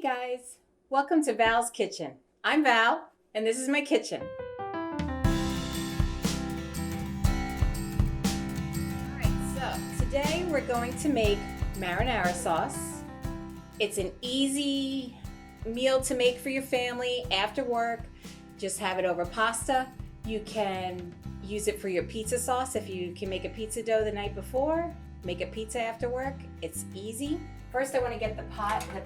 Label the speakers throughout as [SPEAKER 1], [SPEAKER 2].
[SPEAKER 1] guys, welcome to Val's Kitchen. I'm Val, and this is my kitchen. Alright, so today we're going to make marinara sauce. It's an easy meal to make for your family after work. Just have it over pasta. You can use it for your pizza sauce if you can make a pizza dough the night before. Make a pizza after work. It's easy. First, I want to get the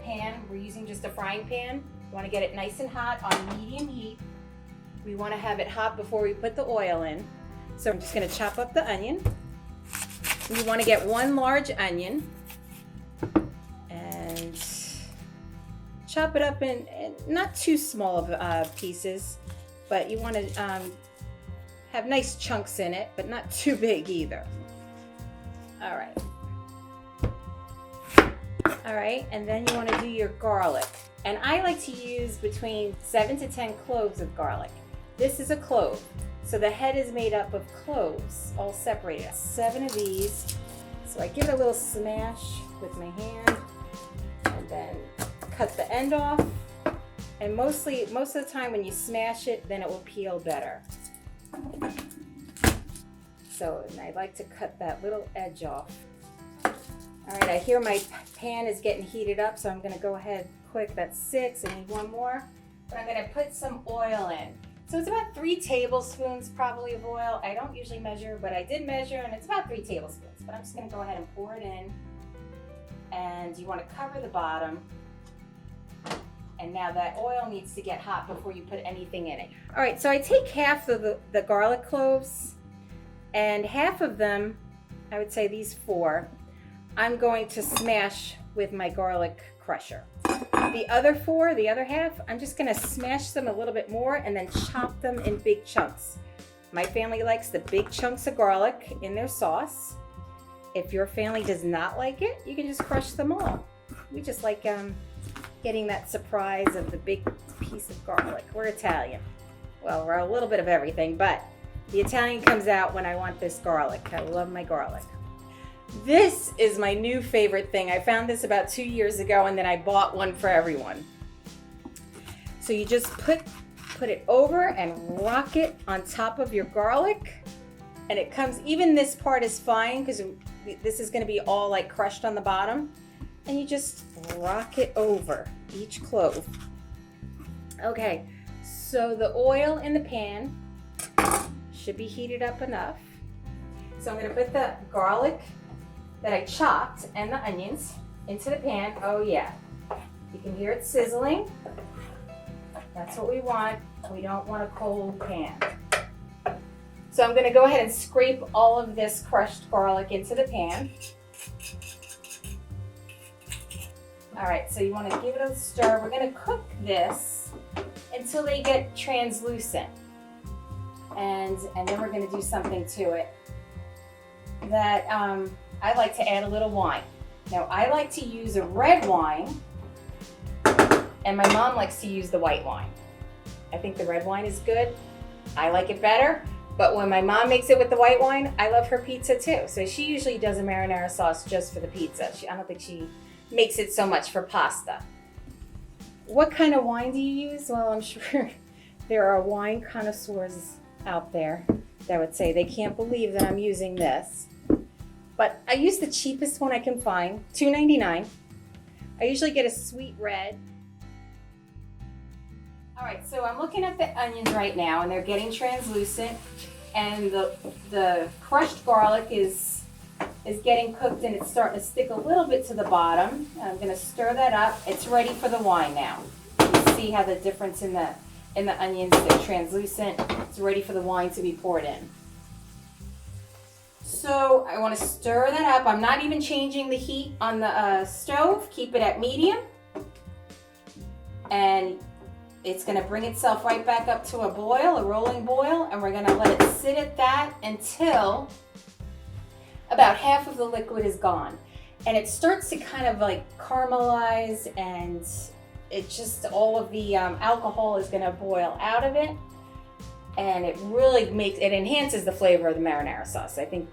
[SPEAKER 1] pan. We're using just a frying pan. You want to get it nice and hot on medium heat. We want to have it hot before we put the oil in. So I'm just going to chop up the onion. You want to get one large onion and chop it up in not too small of pieces, but you want to have nice chunks in it, but not too big either. All right, and then you want to do your garlic. And I like to use between 7 to 10 cloves of garlic. This is a clove, so the head is made up of cloves, all separated. 7 of these. So I give it a little smash with my hand, and then cut the end off. And most of the time when you smash it, then it will peel better. So I like to cut that little edge off. All right, I hear my pan is getting heated up, so I'm gonna go ahead quick. That's 6, I need one more. But I'm gonna put some oil in. So it's about 3 tablespoons probably of oil. I don't usually measure, but I did measure, and it's about 3 tablespoons. But I'm just gonna go ahead and pour it in. And you wanna cover the bottom. And now that oil needs to get hot before you put anything in it. All right, so I take half of the garlic cloves, and half of them, I would say these 4, I'm going to smash with my garlic crusher. The other 4, the other half, I'm just gonna smash them a little bit more and then chop them in big chunks. My family likes the big chunks of garlic in their sauce. If your family does not like it, you can just crush them all. We just like getting that surprise of the big piece of garlic. We're Italian. Well, we're a little bit of everything, but the Italian comes out when I want this garlic. I love my garlic. This is my new favorite thing. I found this about 2 years ago, and then I bought one for everyone. So you just put it over and rock it on top of your garlic, and it comes, even this part is fine because this is going to be all like crushed on the bottom, and you just rock it over each clove. Okay, so the oil in the pan should be heated up enough. So I'm going to put the garlic that I chopped and the onions into the pan. Oh yeah, you can hear it sizzling. That's what we want. We don't want a cold pan. So I'm going to go ahead and scrape all of this crushed garlic into the pan. All right, so you want to give it a stir. We're going to cook this until they get translucent. And then we're going to do something to it that I like to add a little wine. Now, I like to use a red wine, and my mom likes to use the white wine. I think the red wine is good. I like it better, but when my mom makes it with the white wine, I love her pizza too. So she usually does a marinara sauce just for the pizza. I don't think she makes it so much for pasta. What kind of wine do you use? Well, I'm sure there are wine connoisseurs out there that would say they can't believe that I'm using this. But I use the cheapest one I can find, $2.99. I usually get a sweet red. All right, so I'm looking at the onions right now, and they're getting translucent, and the crushed garlic is getting cooked, and it's starting to stick a little bit to the bottom. I'm going to stir that up. It's ready for the wine now. You see how the difference in the onions, they're translucent. It's ready for the wine to be poured in. So I want to stir that up. I'm not even changing the heat on the stove. Keep it at medium. And it's going to bring itself right back up to a boil, a rolling boil. And we're going to let it sit at that until about half of the liquid is gone. And it starts to kind of like caramelize, and it just, all of the alcohol is going to boil out of it. And it really enhances the flavor of the marinara sauce. I think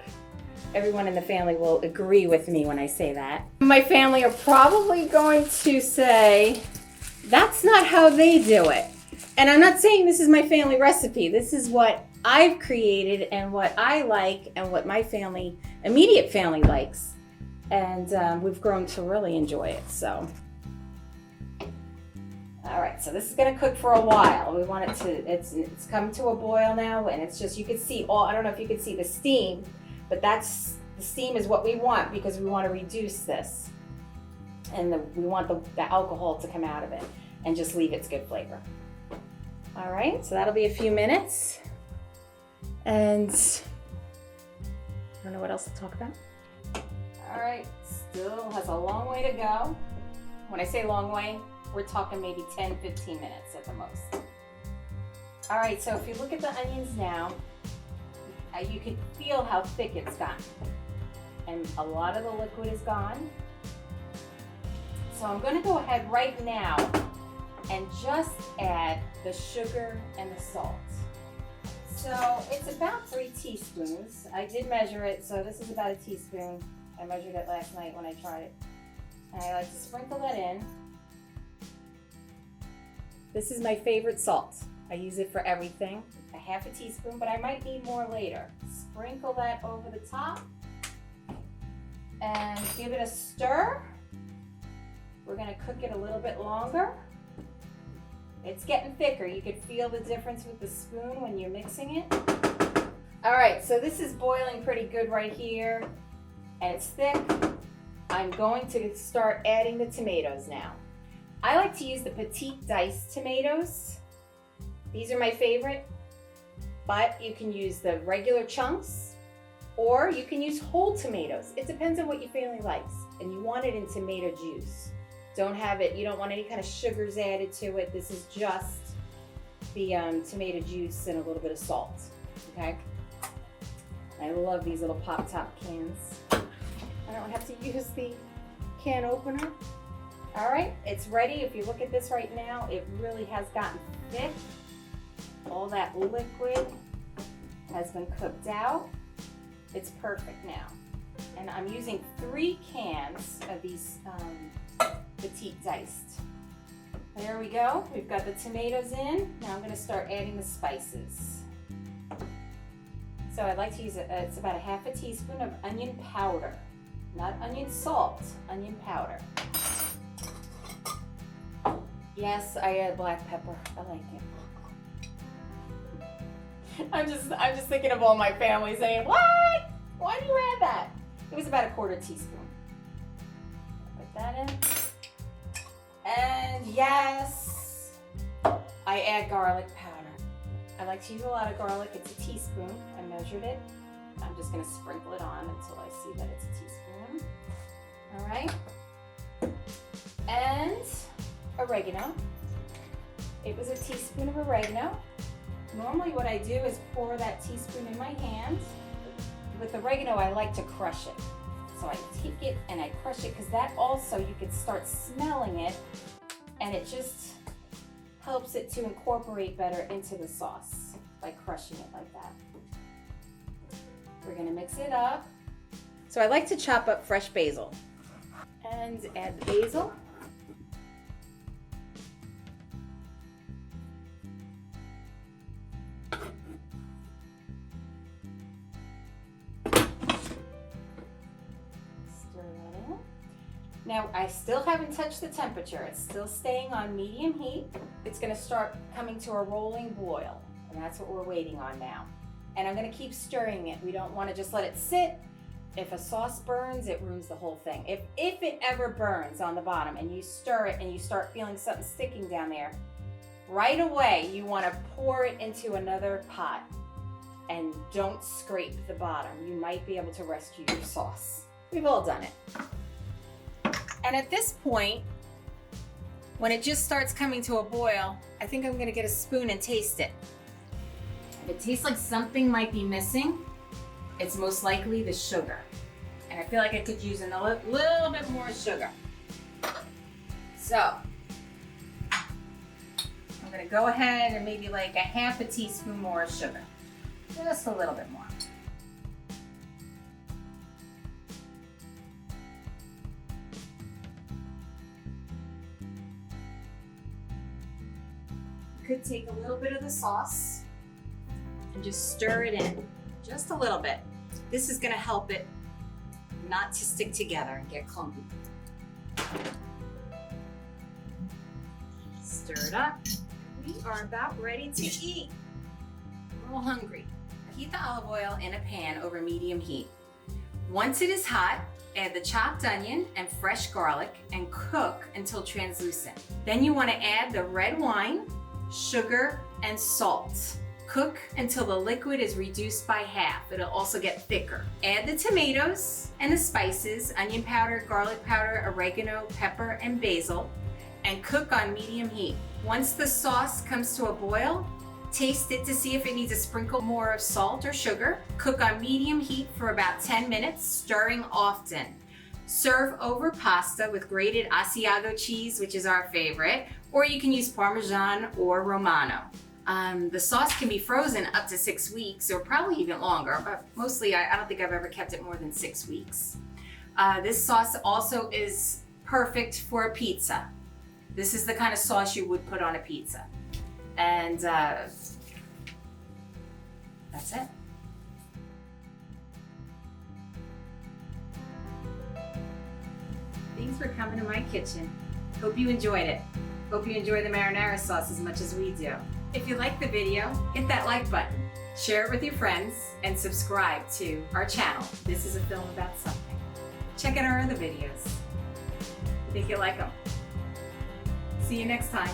[SPEAKER 1] everyone in the family will agree with me when I say that. My family are probably going to say That's not how they do it. And I'm not saying this is my family recipe. This is what I've created and what I like and what my family, immediate family likes. And we've grown to really enjoy it, so. All right, so this is gonna cook for a while. We want it to, it's come to a boil now, and it's just, you can see all, I don't know if you can see the steam, but the steam is what we want because we want to reduce this. And we want the alcohol to come out of it and just leave its good flavor. All right, so that'll be a few minutes. And I don't know what else to talk about. All right, still has a long way to go. When I say long way, we're talking maybe 10, 15 minutes at the most. All right, so if you look at the onions now, you can feel how thick it's gotten. And a lot of the liquid is gone. So I'm gonna go ahead right now and just add the sugar and the salt. So it's about 3 teaspoons. I did measure it, so this is about a teaspoon. I measured it last night when I tried it. And I like to sprinkle that in. This is my favorite salt. I use it for everything. A half a teaspoon, but I might need more later. Sprinkle that over the top and give it a stir. We're gonna cook it a little bit longer. It's getting thicker. You can feel the difference with the spoon when you're mixing it. All right, so this is boiling pretty good right here, and it's thick. I'm going to start adding the tomatoes now. I like to use the petite diced tomatoes. These are my favorite, but you can use the regular chunks, or you can use whole tomatoes. It depends on what your family likes, and you want it in tomato juice. Don't have it, you don't want any kind of sugars added to it. This is just the tomato juice and a little bit of salt, okay? I love these little pop-top cans. I don't have to use the can opener. All right, it's ready. If you look at this right now, it really has gotten thick. All that liquid has been cooked out. It's perfect now. And I'm using 3 cans of these petite diced. There we go. We've got the tomatoes in. Now I'm going to start adding the spices. So I like to use it's about a half a teaspoon of onion powder, not onion salt, onion powder. Yes, I add black pepper. I like it. I'm just thinking of all my family saying, "What? Why do you add that?" It was about a 1/4 teaspoon. Put that in. And yes, I add garlic powder. I like to use a lot of garlic. It's a teaspoon. I measured it. I'm just going to sprinkle it on until I see that it's a teaspoon. All right. And oregano. It was a teaspoon of oregano. Normally what I do is pour that teaspoon in my hand. With oregano, I like to crush it. So I take it and I crush it because that also, you can start smelling it and it just helps it to incorporate better into the sauce by crushing it like that. We're gonna mix it up. So I like to chop up fresh basil and add the basil. Now, I still haven't touched the temperature. It's still staying on medium heat. It's gonna start coming to a rolling boil, and that's what we're waiting on now. And I'm gonna keep stirring it. We don't wanna just let it sit. If a sauce burns, it ruins the whole thing. If it ever burns on the bottom and you stir it and you start feeling something sticking down there, right away you wanna pour it into another pot and don't scrape the bottom. You might be able to rescue your sauce. We've all done it. And at this point, when it just starts coming to a boil, I think I'm gonna get a spoon and taste it. If it tastes like something might be missing, it's most likely the sugar. And I feel like I could use a little bit more sugar. So, I'm gonna go ahead and maybe like a half a teaspoon more of sugar. Just a little bit more. could take a little bit of the sauce and just stir it in, just a little bit. This is gonna help it not to stick together and get clumpy. Stir it up. We are about ready to eat. We're all hungry. Heat the olive oil in a pan over medium heat. Once it is hot, add the chopped onion and fresh garlic and cook until translucent. Then you want to add the red wine, sugar, and salt. Cook until the liquid is reduced by half. It'll also get thicker. Add the tomatoes and the spices, onion powder, garlic powder, oregano, pepper, and basil, and cook on medium heat. Once the sauce comes to a boil, taste it to see if it needs a sprinkle more of salt or sugar. Cook on medium heat for about 10 minutes, stirring often. Serve over pasta with grated Asiago cheese, which is our favorite, or you can use Parmesan or Romano. The sauce can be frozen up to 6 weeks, or probably even longer, but mostly I don't think I've ever kept it more than 6 weeks. This sauce also is perfect for a pizza. This is the kind of sauce you would put on a pizza. And that's it. Thanks for coming to my kitchen. Hope you enjoyed it. Hope you enjoy the marinara sauce as much as we do. If you liked the video, hit that like button, share it with your friends, and subscribe to our channel. This is a film about something. Check out our other videos. I think you'll like them. See you next time.